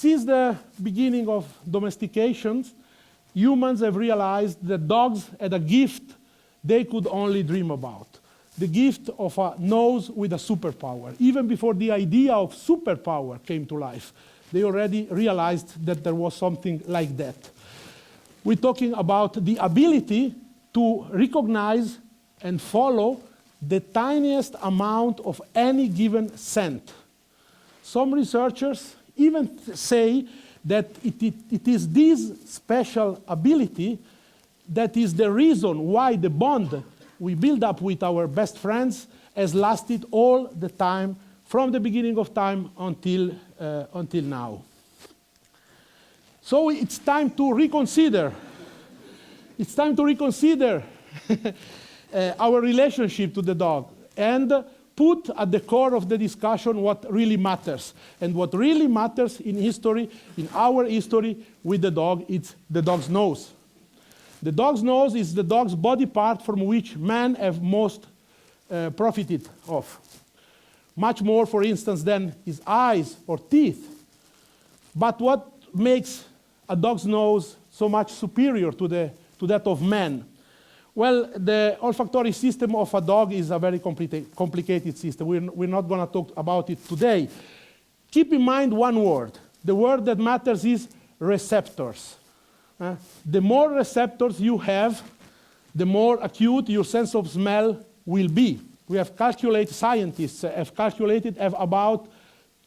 since the beginning of domestication, humans have realized that dogs had a gift they could only dream about. The gift of a nose with a superpower. Even before the idea of superpower came to life, they already realized that there was something like that. We're talking about the ability to recognize and follow the tiniest amount of any given scent. Some researchers even say that it is this special ability that is the reason why the bond we build up with our best friends has lasted all the time, from the beginning of time until now. So it's time to reconsider. It's time to reconsider our relationship to the dog and put at the core of the discussion what really matters. And what really matters in history, in our history with the dog, it's the dog's nose. The dog's nose is the dog's body part from which men have most profited of. Much more, for instance, than his eyes or teeth. But what makes a dog's nose so much superior to that of man? Well, the olfactory system of a dog is a very complicated system. We're not going to talk about it today. Keep in mind one word. The word that matters is receptors. The more receptors you have, the more acute your sense of smell will be. We have calculated, scientists have calculated, have about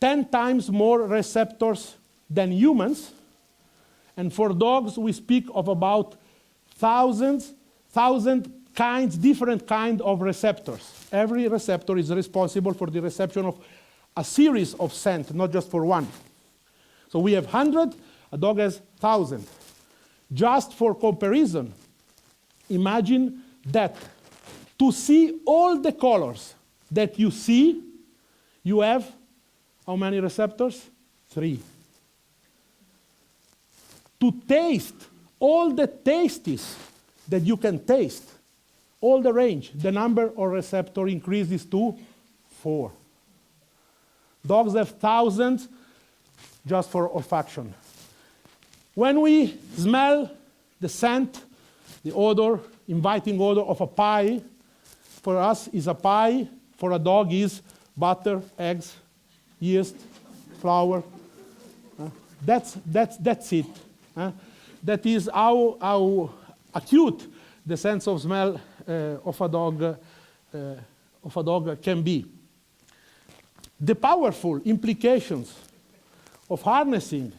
10 times more receptors than humans. And for dogs, we speak of about thousand kinds, different kind of receptors. Every receptor is responsible for the reception of a series of scent, not just for one. So we have 100, a dog has 1,000. Just for comparison, imagine that to see all the colors that you see, you have how many receptors? 3. To taste all the tastes that you can taste, all the range, the number of receptors increases to 4. Dogs have thousands just for olfaction. When we smell the scent, the odor, inviting odor of a pie, for us is a pie, for a dog is butter, eggs, yeast, flour. That's it. That is how acute the sense of smell of a dog can be. The powerful implications of harnessing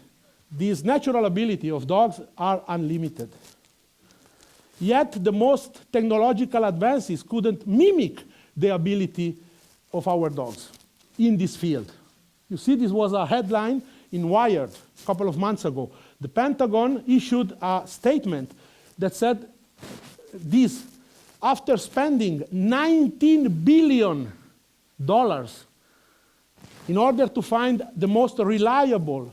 this natural ability of dogs are unlimited. Yet the most technological advances couldn't mimic the ability of our dogs in this field. You see, this was a headline in Wired a couple of months ago. The Pentagon issued a statement that said this: after spending $19 billion in order to find the most reliable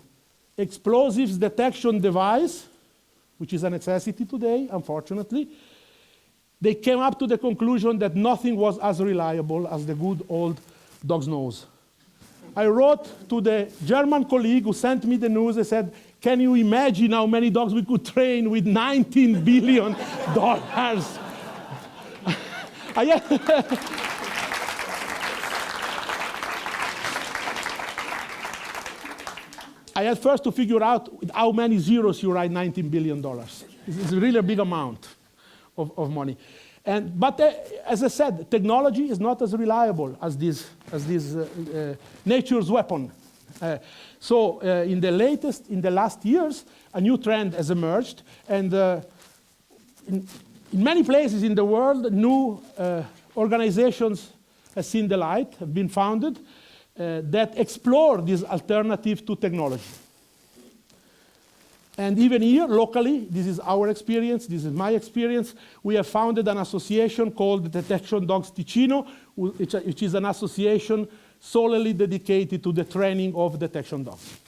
explosives detection device, which is a necessity today, unfortunately, they came up to the conclusion that nothing was as reliable as the good old dog's nose. I wrote to the German colleague who sent me the news. I said, can you imagine how many dogs we could train with $19 billion? I had first to figure out how many zeros you write $19 billion. It's really a big amount of money. But as I said, technology is not as reliable as this nature's weapon. In the last years, a new trend has emerged, and in many places in the world, new organizations have seen the light, have been founded, that explore this alternative to technology. And even here, locally, this is our experience, this is my experience, we have founded an association called Detection Dogs Ticino, which is an association solely dedicated to the training of detection dogs.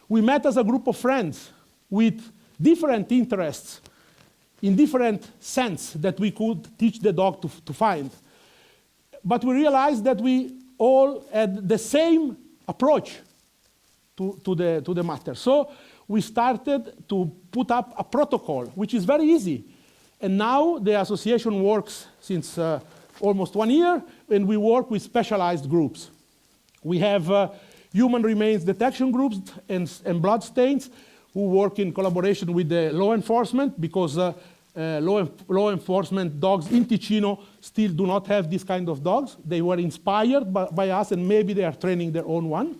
We met as a group of friends with different interests in different sense that we could teach the dog to find. But we realized that we all had the same approach to the matter. So we started to put up a protocol, which is very easy. And now the association works since almost 1 year, and we work with specialized groups. We have human remains detection groups and blood stains who work in collaboration with the law enforcement, because law enforcement dogs in Ticino still do not have this kind of dogs. They were inspired by us, and maybe they are training their own one.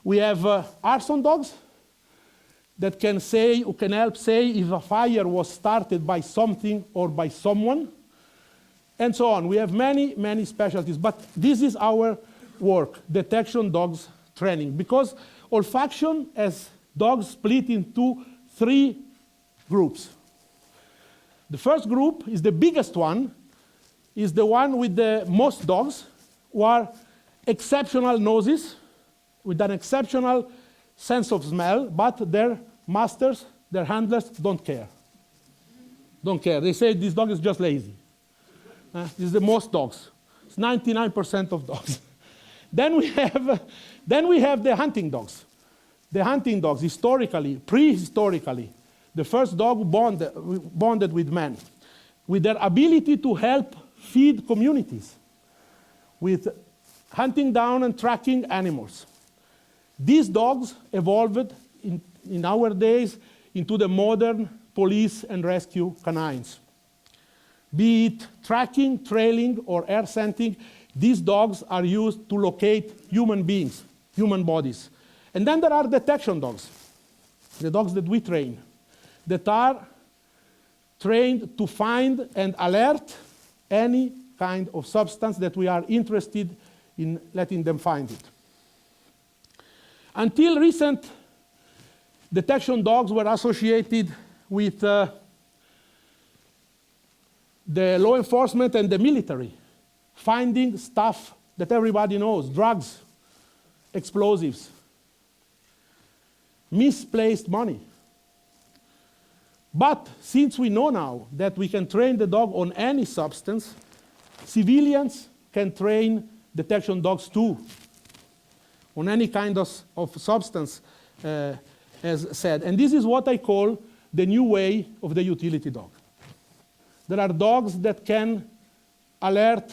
We have arson dogs that can say, who can help say if a fire was started by something or by someone, and so on. We have many, many specialties, but this is our work, detection dogs training, because olfaction has dogs split into 3 groups. The first group is the biggest one, is the one with the most dogs, who are exceptional noses, with an exceptional sense of smell, but their masters, their handlers, don't care. Don't care. They say this dog is just lazy. This is the most dogs. It's 99% of dogs. Then we have the hunting dogs. The hunting dogs, historically, prehistorically, the first dog bonded with men, with their ability to help feed communities, with hunting down and tracking animals. These dogs evolved in our days into the modern police and rescue canines. Be it tracking, trailing, or air scenting, these dogs are used to locate human beings, human bodies. And then there are detection dogs, the dogs that we train, that are trained to find and alert any kind of substance that we are interested in letting them find it. Until recent, detection dogs were associated with the law enforcement and the military, finding stuff that everybody knows, drugs, explosives, misplaced money. But since we know now that we can train the dog on any substance, civilians can train detection dogs too, on any kind of substance, as said. And this is what I call the new way of the utility dog. There are dogs that can alert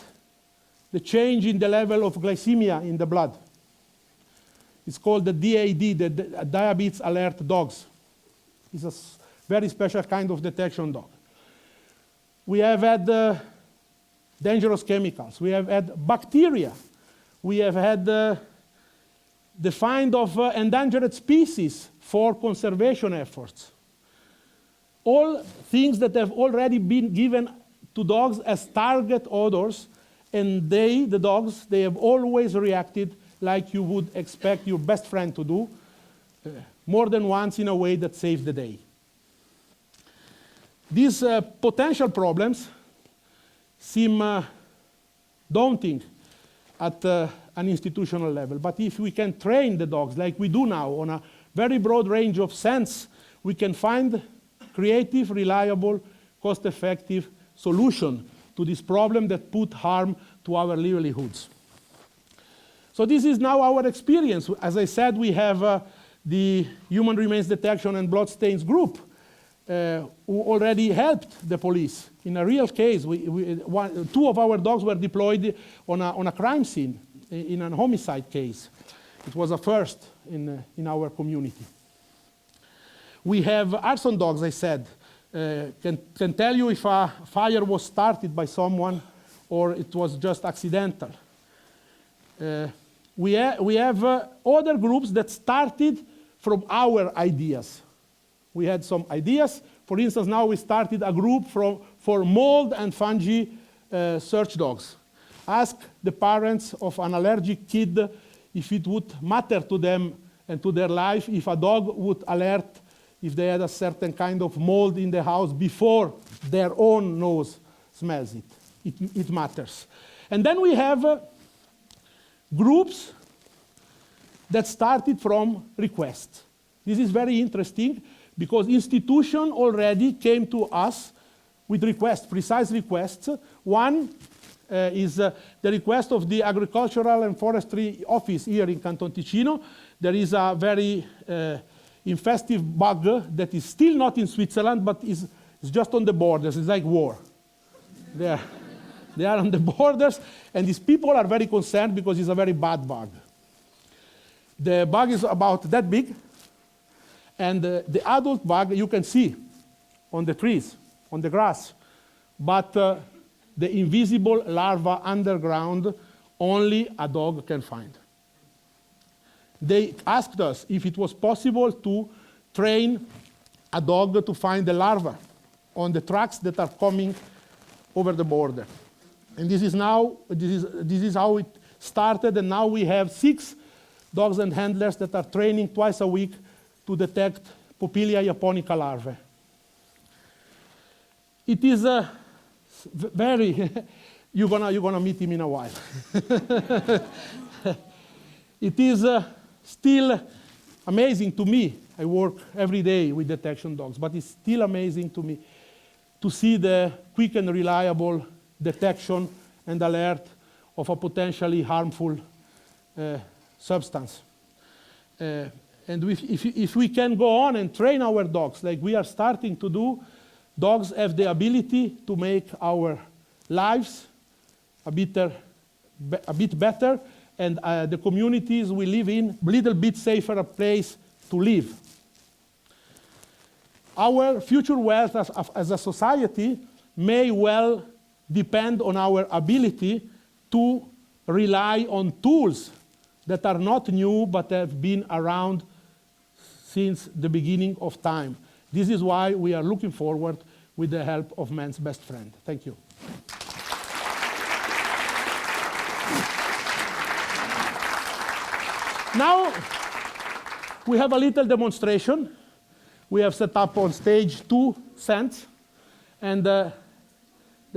the change in the level of glycemia in the blood. It's called the DAD, the diabetes alert dogs. It's a very special kind of detection dog. We have had dangerous chemicals. We have had bacteria. We have had the find of endangered species for conservation efforts. All things that have already been given to dogs as target odors, and the dogs, they have always reacted like you would expect your best friend to do, more than once in a way that saves the day. These potential problems seem daunting at an institutional level, but if we can train the dogs like we do now on a very broad range of scents, we can find creative, reliable, cost-effective solution to this problem that put harm to our livelihoods. So this is now our experience. As I said, we have the Human Remains Detection and Bloodstains group who already helped the police. In a real case, two of our dogs were deployed on a crime scene, in a homicide case. It was a first in our community. We have arson dogs, I said, can tell you if a fire was started by someone or it was just accidental. We have other groups that started from our ideas. We had some ideas. For instance, now we started a group for mold and fungi search dogs. Ask the parents of an allergic kid if it would matter to them and to their life if a dog would alert if they had a certain kind of mold in the house before their own nose smells it. It matters. And then we have groups that started from requests. This is very interesting because institutions already came to us with requests, precise requests. One is the request of the Agricultural and Forestry Office here in Canton Ticino. There is a very infestive bug that is still not in Switzerland, but is just on the borders. It's like war. They are on the borders, and these people are very concerned because it's a very bad bug. The bug is about that big, and the adult bug you can see on the trees, on the grass, but the invisible larva underground only a dog can find. They asked us if it was possible to train a dog to find the larva on the trucks that are coming over the border. And this is how it started, and now we have 6 dogs and handlers that are training twice a week to detect Popilia japonica larvae. It is very, you're gonna meet him in a while. It is still amazing to me. I work every day with detection dogs, but it's still amazing to me to see the quick and reliable detection and alert of a potentially harmful substance. And if we can go on and train our dogs like we are starting to do, dogs have the ability to make our lives a bit better, and the communities we live in a little bit safer a place to live. Our future wealth as a society may well depend on our ability to rely on tools that are not new but have been around since the beginning of time. This is why we are looking forward with the help of man's best friend. Thank you. Now, we have a little demonstration. We have set up on stage 2 scents, and there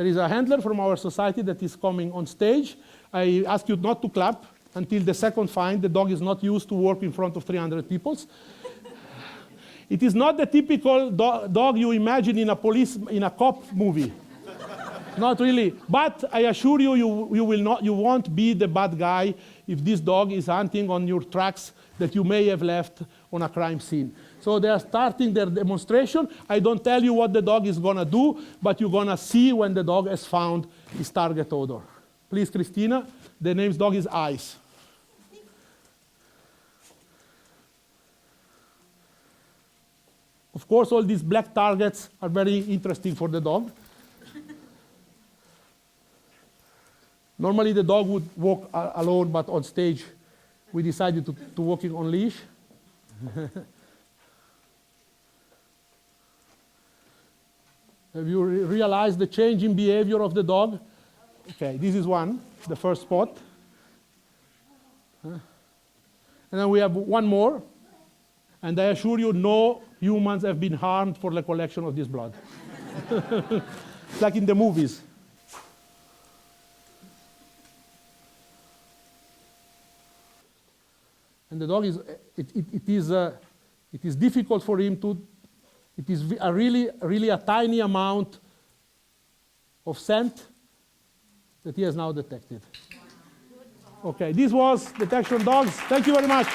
is a handler from our society that is coming on stage. I ask you not to clap until the second find. The dog is not used to work in front of 300 people. It is not the typical dog you imagine in a cop movie. Not really. But I assure you, you won't be the bad guy if this dog is hunting on your tracks that you may have left on a crime scene. So they are starting their demonstration. I don't tell you what the dog is gonna do, but you're gonna see when the dog has found his target odor. Please, Christina, the name's dog is Ice. Of course, all these black targets are very interesting for the dog. Normally, the dog would walk alone, but on stage, we decided to walk it on leash. Have you realized the change in behavior of the dog? Okay, this is one, the first spot. And then we have one more. And I assure you, no humans have been harmed for the collection of this blood. It's like in the movies. And the dog is, it is difficult for him to, it is really a tiny amount of scent that he has now detected. Okay, this was Detection Dogs. Thank you very much.